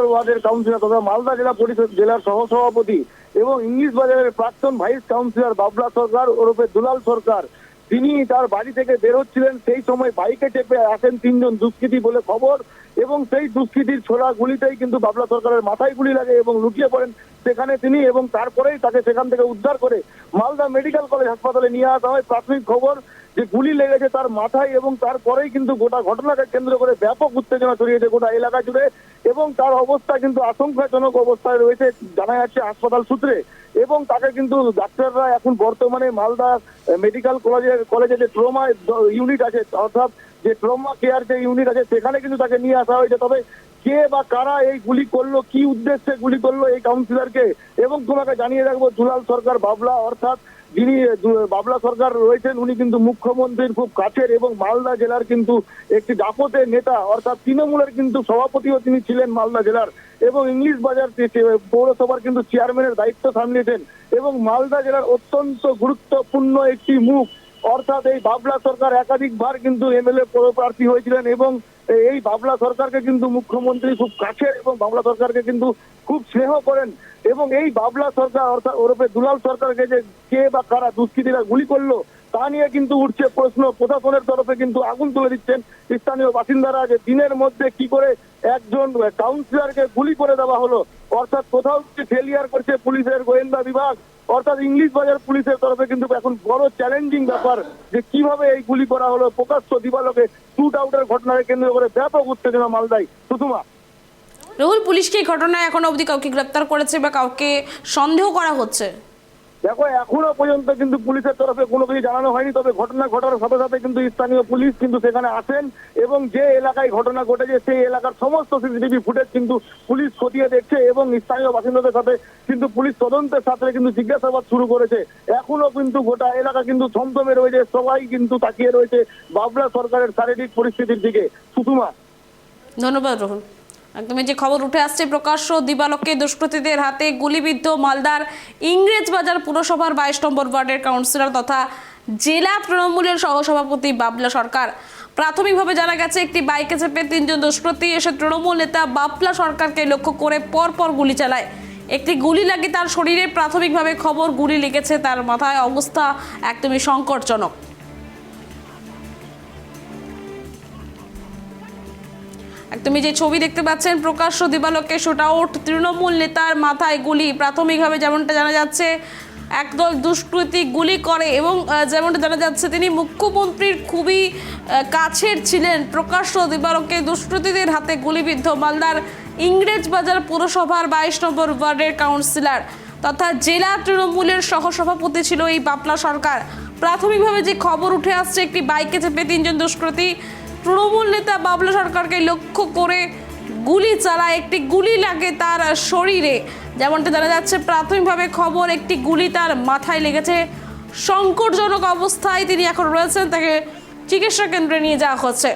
ওয়ার্ডের কাউন্সিলর তথা মালদা জেলা পরিষদ জেলার সহসভাপতি এবং ইংলিশ বাজারের প্রাক্তন ভাইস কাউন্সিলর বাবলা সরকার ওরফে দুলাল সরকার, তিনি তার বাড়ি থেকে বের হচ্ছিলেন। সেই সময় বাইকে চেপে আসেন তিনজন দুষ্কৃতী বলে খবর, এবং সেই দুষ্কৃতীর ছোড়া গুলিতেই কিন্তু বাবলা সরকারের মাথায় গুলি লাগে এবং লুটিয়ে পড়েন সেখানে তিনি, এবং তারপরেই তাকে সেখান থেকে উদ্ধার করে মালদা মেডিকেল কলেজ হাসপাতালে নিয়ে আসা হয়। প্রাথমিক খবর যে গুলি লেগেছে তার মাথায়, এবং তারপরেই কিন্তু গোটা ঘটনাকে কেন্দ্র করে ব্যাপক উত্তেজনা ছড়িয়েছে গোটা এলাকা জুড়ে, এবং তার অবস্থা কিন্তু আশঙ্কাজনক অবস্থায় রয়েছে জানা যাচ্ছে হাসপাতাল সূত্রে। এবং তাকে কিন্তু ডাক্তাররা এখন বর্তমানে মালদা মেডিকেল কলেজে যে ট্রমা ইউনিট আছে, অর্থাৎ যে ট্রমা কেয়ার যে ইউনিট আছে সেখানে কিন্তু তাকে নিয়ে আসা হয়েছে। তবে কে বা কারা এই গুলি করলো, কি উদ্দেশ্যে গুলি করলো এই কাউন্সিলরকে, এবং তোমাকে জানিয়ে রাখবো দুলাল সরকার বাবলা, অর্থাৎ যিনি বাবলা সরকার রয়েছেন উনি কিন্তু মুখ্যমন্ত্রীর খুব কাছের এবং মালদা জেলার কিন্তু একটি দাপটের নেতা, অর্থাৎ তৃণমূলের কিন্তু সভাপতিও তিনি ছিলেন মালদা জেলার, এবং ইংলিশ বাজার পৌরসভার কিন্তু চেয়ারম্যানের দায়িত্ব সামলিয়েছেন, এবং মালদা জেলার অত্যন্ত গুরুত্বপূর্ণ একটি মুখ। অর্থাৎ এই বাবলা সরকার একাধিকবার কিন্তু এমএলএ প্রার্থী হয়েছিলেন, এবং এই বাবলা সরকারকে কিন্তু মুখ্যমন্ত্রী খুব কাছের এবং বাবলা সরকারকে কিন্তু খুব স্নেহ করেন। এবং এই বাবলা সরকার অর্থাৎ ওরফে দুলাল সরকারকে যে কে বা কারা দুষ্কৃতীরা গুলি করলো তা নিয়ে কিন্তু উঠছে প্রশ্ন। প্রশাসনের তরফে কিন্তু আগুন তুলে দিচ্ছেন স্থানীয় বাসিন্দারা, যে দিনের মধ্যে কি করে একজন কাউন্সিলরকে গুলি করে দেওয়া হলো, অর্থাৎ কোথাও ফেলিয়ার করছে পুলিশের গোয়েন্দা বিভাগ, অর্থাৎ ইংলিশ বাজার পুলিশের তরফে কিন্তু এখন বড় চ্যালেঞ্জিং ব্যাপার যে কিভাবে এই গুলি করা হলো। প্রকাশ্য দিবালোকে শুট আউটের ঘটনাকে কেন্দ্র করে ব্যাপক উত্তেজনা মালদায়। সুষমা, রাহুল, পুলিশ কি ঘটনায় এখনো অবধি কাউকে গ্রেপ্তার করেছে বা কাউকে সন্দেহ করা হচ্ছে? দেখো, এখনো পর্যন্ত কিন্তু পুলিশের তরফে কোনো কিছু জানানো হয়নি। তবে ঘটনা ঘটার সাথে সাথে কিন্তু স্থানীয় পুলিশ কিন্তু সেখানে আসেন, এবং যে এলাকায় ঘটনা ঘটেছে সেই এলাকার সমস্ত সিসিটিভি ফুটেজ কিন্তু পুলিশ খতিয়ে দেখছে, এবং স্থানীয় বাসিন্দাদের সাথে কিন্তু পুলিশ তদন্তের সাথে কিন্তু জিজ্ঞাসাবাদ শুরু করেছে। এখনো কিন্তু গোটা এলাকা কিন্তু থমথমে রয়েছে, সবাই কিন্তু তাকিয়ে রয়েছে বাবলা সরকারের শারীরিক পরিস্থিতির দিকে। সুষমা, ধন্যবাদ রাহুল। একদমই যে খবর উঠে আসছে প্রকাশ্য দিবালোকে দুষ্কৃতীদের হাতে গুলিবিদ্ধ মালদার ইংরেজ বাজার পুরসভার 22 নম্বর ওয়ার্ডের কাউন্সিলর তথা জেলা তৃণমূলের সহসভাপতি বাবলা সরকার। প্রাথমিকভাবে জানা গেছে একটি বাইকে চেপে তিনজন দুষ্কৃতী এসে তৃণমূল নেতা বাবলা সরকারকে লক্ষ্য করে পরপর গুলি চালায়। একটি গুলি লাগে তার শরীরে। প্রাথমিকভাবে খবর গুলি লেগেছে তার মাথায়। অবস্থা একদমই সংকটজনক। একদমই যে ছবি দেখতে পাচ্ছেন প্রকাশ্য দিবালোকে শুট আউট, তৃণমূল নেতার মাথায় গুলি। প্রাথমিকভাবে যেমনটা জানা যাচ্ছে একদল দুষ্কৃতী গুলি করে, এবং যেমনটা জানা যাচ্ছে তিনি মুখ্যমন্ত্রীর খুবই কাছের ছিলেন। প্রকাশ্য দিবালোকে দুষ্কৃতীদের হাতে গুলিবিদ্ধ মালদার ইংরেজ বাজার পুরসভার 22 নম্বর ওয়ার্ডের কাউন্সিলর তথা জেলা তৃণমূলের সহসভাপতি ছিল এই বাবলা সরকার। প্রাথমিকভাবে যে খবর উঠে আসছে একটি বাইকে চেপে তিনজন দুষ্কৃতী তৃণমূল নেতা বাবলা সরকারকে লক্ষ্য করে গুলি চালায়। একটি গুলি লাগে তার শরীরে। যেমনটা জানা যাচ্ছে প্রাথমিকভাবে খবর একটি গুলি তার মাথায় লেগেছে। সংকটজনক অবস্থায় তিনি এখন রয়েছেন, তাকে চিকিৎসা কেন্দ্রে নিয়ে যাওয়া হচ্ছে।